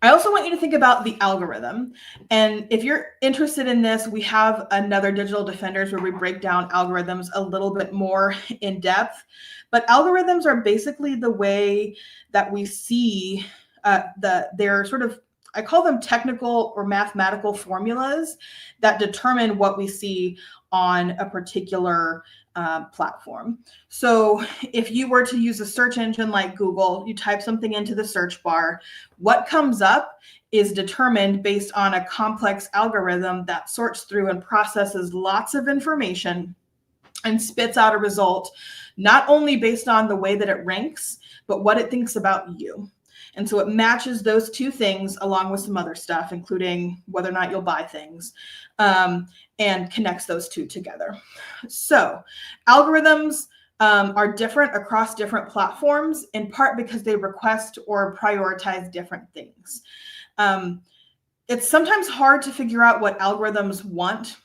I also want you to think about the algorithm. And if you're interested in this, we have another Digital Defenders where we break down algorithms a little bit more in depth. But algorithms are basically the way that we see they're sort of, I call them technical or mathematical formulas that determine what we see on a particular platform. So if you were to use a search engine like Google, you type something into the search bar, what comes up is determined based on a complex algorithm that sorts through and processes lots of information and spits out a result, not only based on the way that it ranks, but what it thinks about you. And so it matches those two things along with some other stuff, including whether or not you'll buy things, and connects those two together. So algorithms are different across different platforms, in part because they request or prioritize different things. It's sometimes hard to figure out what algorithms want.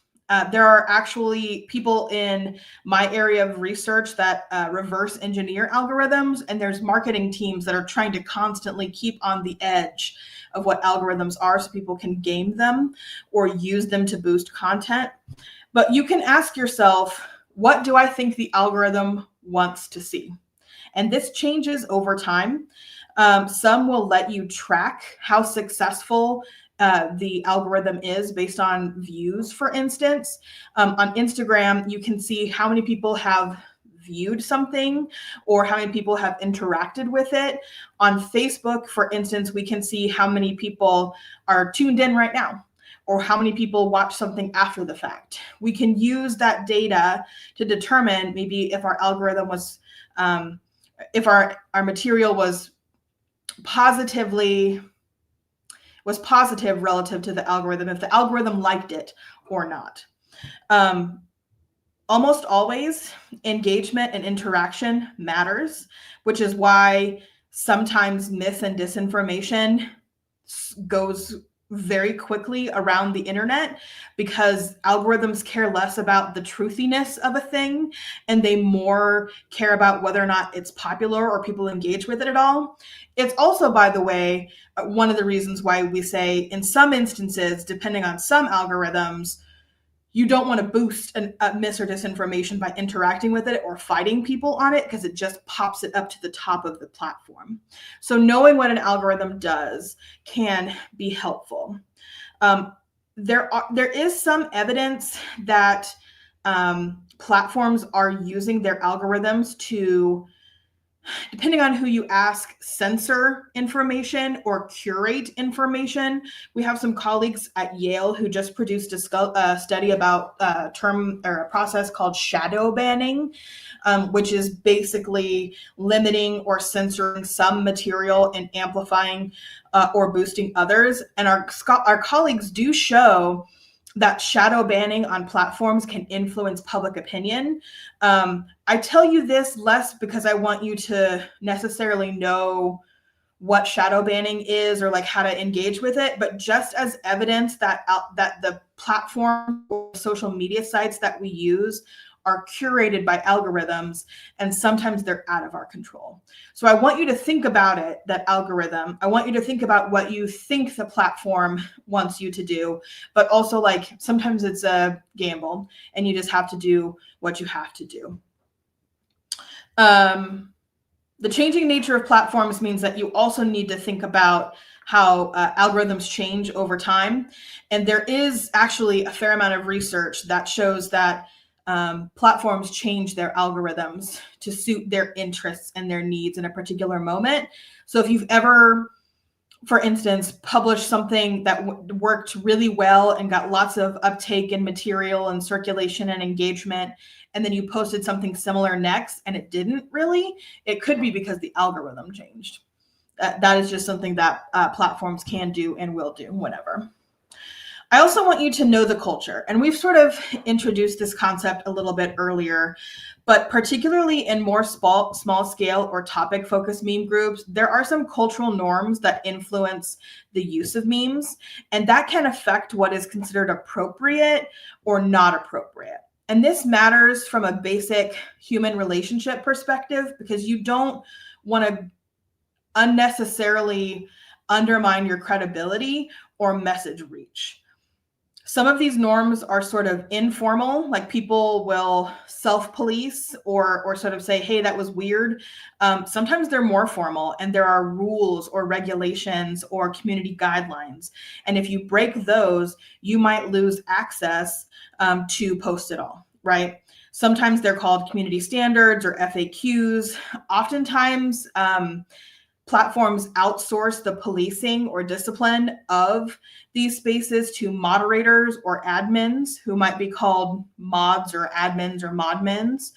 There are actually people in my area of research that reverse engineer algorithms, and there's marketing teams that are trying to constantly keep on the edge of what algorithms are so people can game them or use them to boost content. But you can ask yourself, what do I think the algorithm wants to see? And this changes over time. Some will let you track how successful the algorithm is based on views, for instance. On Instagram, you can see how many people have viewed something or how many people have interacted with it. On Facebook, for instance, we can see how many people are tuned in right now or how many people watch something after the fact. We can use that data to determine maybe if our algorithm was, if our material was positive relative to the algorithm, if the algorithm liked it or not. Almost always, engagement and interaction matters, which is why sometimes myth and disinformation goes very quickly around the internet, because algorithms care less about the truthiness of a thing and they more care about whether or not it's popular or people engage with it at all. It's also, by the way, one of the reasons why we say in some instances, depending on some algorithms, you don't want to boost a mis or disinformation by interacting with it or fighting people on it, because it just pops it up to the top of the platform. So knowing what an algorithm does can be helpful. There is some evidence that platforms are using their algorithms to, depending on who you ask, censor information or curate information. We have some colleagues at Yale who just produced a study about a process called shadow banning, which is basically limiting or censoring some material and amplifying or boosting others. And our colleagues do show that shadow banning on platforms can influence public opinion. I tell you this less because I want you to necessarily know what shadow banning is or like how to engage with it, but just as evidence that the platform or social media sites that we use are curated by algorithms, and sometimes they're out of our control. So I want you to think about it, that algorithm. I want you to think about what you think the platform wants you to do, but also like sometimes it's a gamble and you just have to do what you have to do. The changing nature of platforms means that you also need to think about how algorithms change over time. And there is actually a fair amount of research that shows that platforms change their algorithms to suit their interests and their needs in a particular moment. So if you've ever, for instance, published something that worked really well and got lots of uptake in material and circulation and engagement, and then you posted something similar next and it didn't really, it could be because the algorithm changed. That is just something that platforms can do and will do whenever. I also want you to know the culture, and we've sort of introduced this concept a little bit earlier, but particularly in more small scale or topic focused meme groups, there are some cultural norms that influence the use of memes, and that can affect what is considered appropriate or not appropriate. And this matters from a basic human relationship perspective, because you don't want to unnecessarily undermine your credibility or message reach. Some of these norms are sort of informal, like people will self-police or sort of say, hey, that was weird. Sometimes they're more formal, and there are rules or regulations or community guidelines. And if you break those, you might lose access to post it all, right? Sometimes they're called community standards or FAQs. Oftentimes, platforms outsource the policing or discipline of these spaces to moderators or admins who might be called mods or admins or modmins.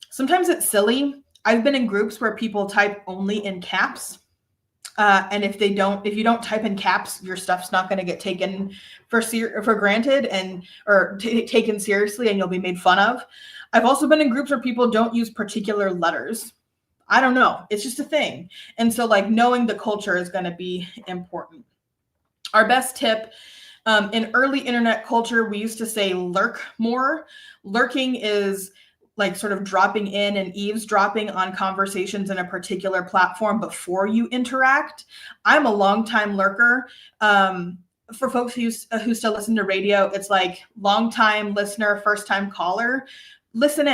Sometimes it's silly. I've been in groups where people type only in caps. And if you don't type in caps, your stuff's not going to get taken for granted or taken seriously, and you'll be made fun of. I've also been in groups where people don't use particular letters. I don't know. It's just a thing. And so like knowing the culture is going to be important. Our best tip, in early internet culture, we used to say lurk more. Lurking is like sort of dropping in and eavesdropping on conversations in a particular platform before you interact. I'm a longtime lurker. For folks who still listen to radio, it's like longtime listener, first time caller. Listen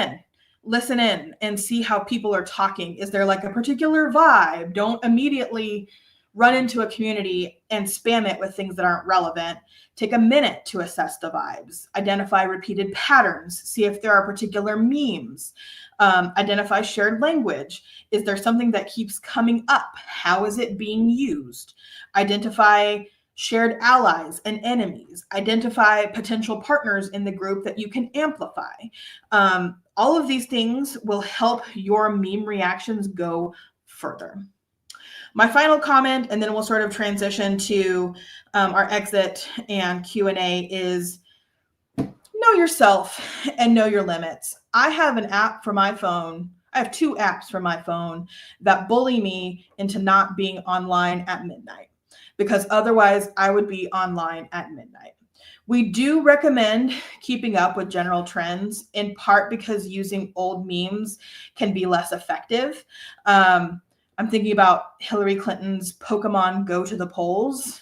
in and see how people are talking. Is there like a particular vibe? Don't immediately run into a community and spam it with things that aren't relevant. Take a minute to assess the vibes, identify repeated patterns, see if there are particular memes, identify shared language. Is there something that keeps coming up? How is it being used? Identify shared allies and enemies, identify potential partners in the group that you can amplify. All of these things will help your meme reactions go further. My final comment, and then we'll sort of transition to our exit and Q&A, is know yourself and know your limits. I have an app for my phone. I have 2 apps for my phone that bully me into not being online at midnight, because otherwise I would be online at midnight. We do recommend keeping up with general trends, in part because using old memes can be less effective. I'm thinking about Hillary Clinton's Pokemon Go to the Polls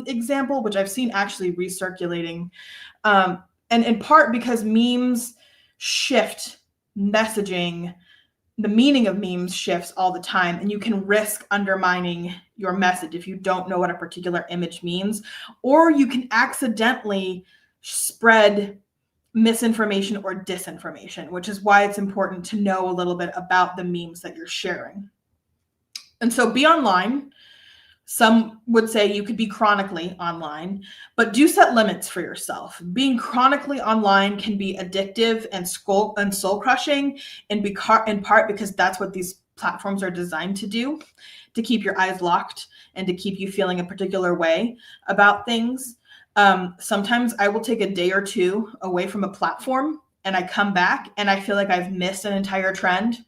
example, which I've seen actually recirculating. And in part because memes shift messaging. The meaning of memes shifts all the time, and you can risk undermining your message if you don't know what a particular image means, or you can accidentally spread misinformation or disinformation, which is why it's important to know a little bit about the memes that you're sharing. And so be online. Some would say you could be chronically online, but do set limits for yourself. Being chronically online can be addictive and soul crushing, in part because that's what these platforms are designed to do, to keep your eyes locked and to keep you feeling a particular way about things. Sometimes I will take a day or 2 away from a platform and I come back and I feel like I've missed an entire trend.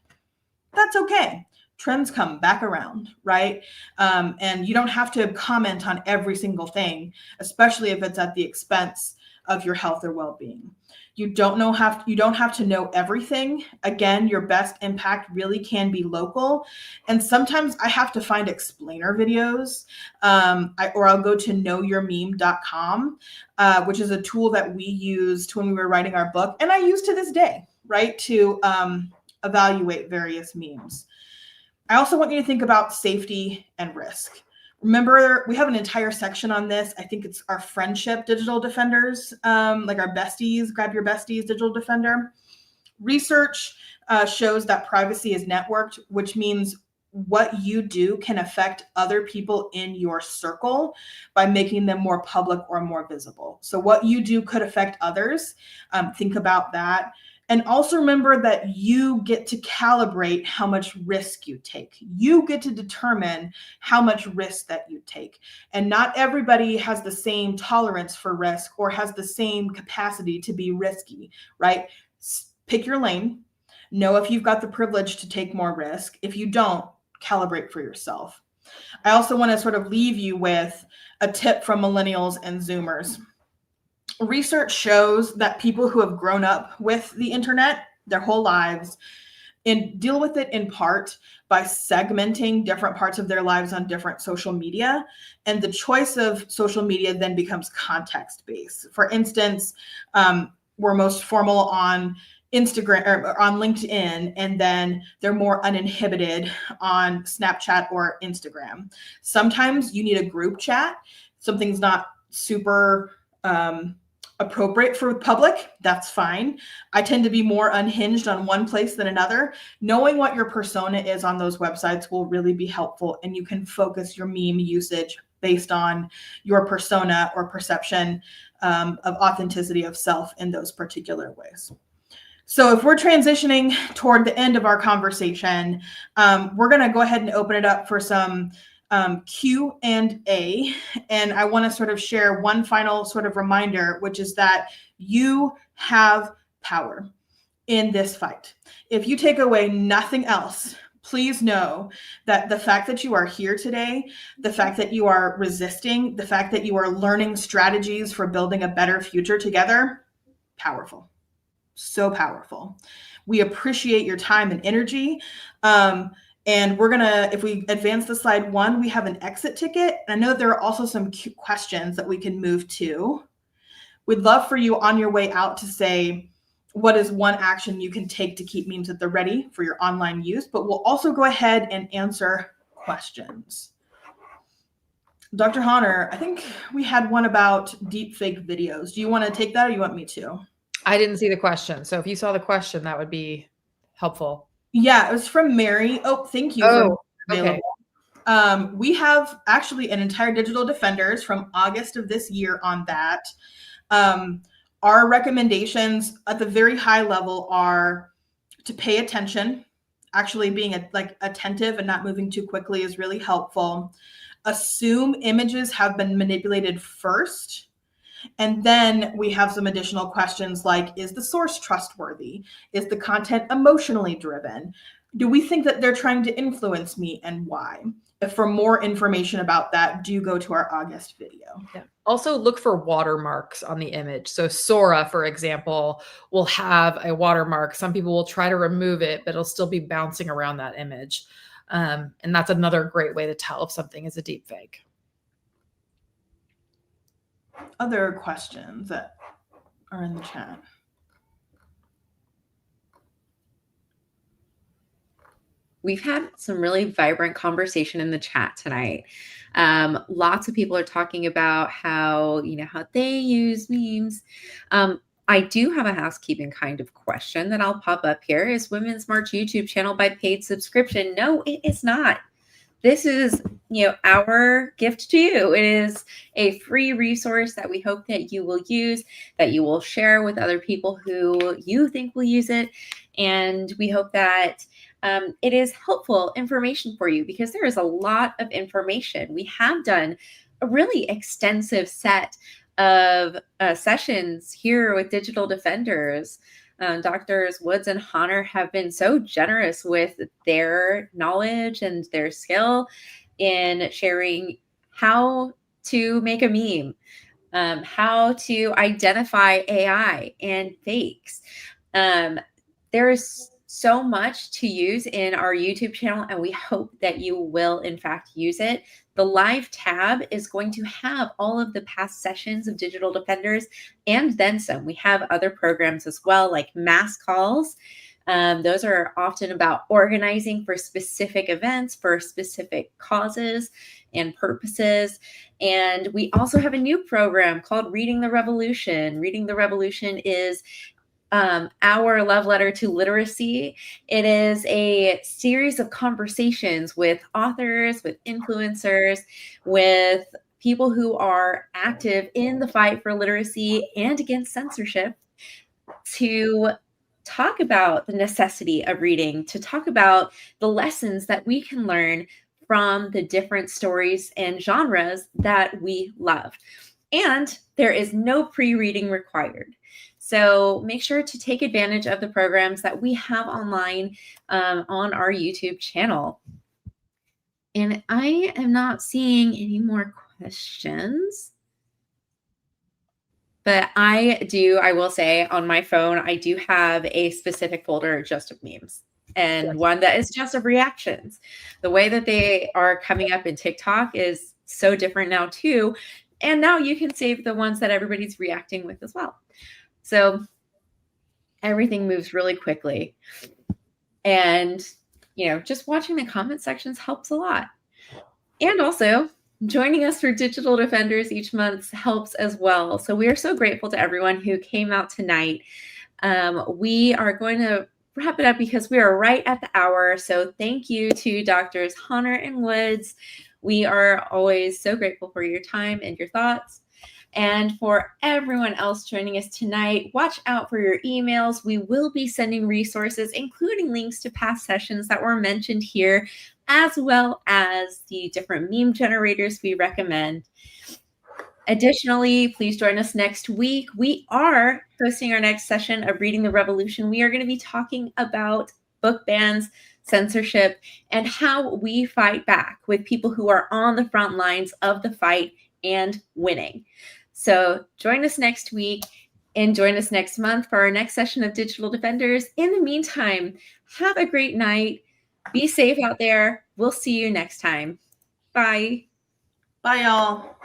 That's okay. Trends come back around, right? And you don't have to comment on every single thing, especially if it's at the expense of your health or well-being. You don't have to know everything. Again, your best impact really can be local. And sometimes I have to find explainer videos, or I'll go to knowyourmeme.com, which is a tool that we used when we were writing our book, and I use to this day, right, to evaluate various memes. I also want you to think about safety and risk. Remember, we have an entire section on this. I think it's our friendship digital defenders, like our besties, grab your besties digital defender. Research shows that privacy is networked, which means what you do can affect other people in your circle by making them more public or more visible. So what you do could affect others. Think about that. And also remember that you get to calibrate how much risk you take. You get to determine how much risk that you take. And not everybody has the same tolerance for risk or has the same capacity to be risky, right? Pick your lane. Know if you've got the privilege to take more risk. If you don't, calibrate for yourself. I also want to sort of leave you with a tip from millennials and Zoomers. Research shows that people who have grown up with the internet their whole lives and deal with it in part by segmenting different parts of their lives on different social media. And the choice of social media then becomes context based. For instance, we're most formal on Instagram or on LinkedIn, and then they're more uninhibited on Snapchat or Instagram. Sometimes you need a group chat. Something's not super appropriate for public, that's fine. I tend to be more unhinged on one place than another. Knowing what your persona is on those websites will really be helpful, and you can focus your meme usage based on your persona or perception of authenticity of self in those particular ways. So if we're transitioning toward the end of our conversation, we're going to go ahead and open it up for some Q&A. And I want to sort of share one final sort of reminder, which is that you have power in this fight. If you take away nothing else, please know that the fact that you are here today, the fact that you are resisting, the fact that you are learning strategies for building a better future together, powerful. So powerful. We appreciate your time and energy. And we're going to, if we advance the slide 1, we have an exit ticket. I know there are also some questions that we can move to. We'd love for you on your way out to say, what is one action you can take to keep memes at the ready for your online use? But we'll also go ahead and answer questions. Dr. Honor, I think we had one about deepfake videos. Do you want to take that, or you want me to? I didn't see the question. So if you saw the question, that would be helpful. Yeah, it was from Mary. Oh, thank you. Oh, okay. We have actually an entire Digital Defenders from August of this year on that. Our recommendations at the very high level are to pay attention. Actually being attentive and not moving too quickly is really helpful. Assume images have been manipulated first. And then we have some additional questions like, is the source trustworthy? Is the content emotionally driven? Do we think that they're trying to influence me, and why? If for more information about that, do go to our August video. Yeah. Also look for watermarks on the image. So Sora, for example, will have a watermark. Some people will try to remove it, but it'll still be bouncing around that image. And that's another great way to tell if something is a deep fake. Other questions that are in the chat. We've had some really vibrant conversation in the chat tonight. Lots of people are talking about how they use memes. I do have a housekeeping kind of question that I'll pop up here. Is Women's March YouTube channel by paid subscription? No, it is not. This is, our gift to you. It is a free resource that we hope that you will use, that you will share with other people who you think will use it. And we hope that it is helpful information for you, because there is a lot of information. We have done a really extensive set of sessions here with Digital Defenders. Doctors Woods and Honor have been so generous with their knowledge and their skill in sharing how to make a meme, how to identify AI and fakes. There's so much to use in our YouTube channel, and we hope that you will, in fact, use it. The live tab is going to have all of the past sessions of Digital Defenders and then some. We have other programs as well, like mass calls. Those are often about organizing for specific events, for specific causes and purposes. And we also have a new program called Reading the Revolution. Reading the Revolution is our love letter to literacy. It is a series of conversations with authors, with influencers, with people who are active in the fight for literacy and against censorship, to talk about the necessity of reading, to talk about the lessons that we can learn from the different stories and genres that we love. And there is no pre-reading required. So make sure to take advantage of the programs that we have online on our YouTube channel. And I am not seeing any more questions. But I will say on my phone, I do have a specific folder just of memes. and one that is just of reactions. The way that they are coming up in TikTok is so different now too. And now you can save the ones that everybody's reacting with as well. So everything moves really quickly. And, just watching the comment sections helps a lot. And also, joining us for Digital Defenders each month helps as well. So we are so grateful to everyone who came out tonight. We are going to wrap it up because we are right at the hour. So thank you to Doctors Hunter and Woods. We are always so grateful for your time and your thoughts. And for everyone else joining us tonight, watch out for your emails. We will be sending resources, including links to past sessions that were mentioned here, as well as the different meme generators we recommend. Additionally, please join us next week. We are hosting our next session of Reading the Revolution. We are going to be talking about book bans, censorship, and how we fight back with people who are on the front lines of the fight and winning. So join us next week and join us next month for our next session of Digital Defenders. In the meantime, have a great night. Be safe out there. We'll see you next time. Bye. Bye, y'all.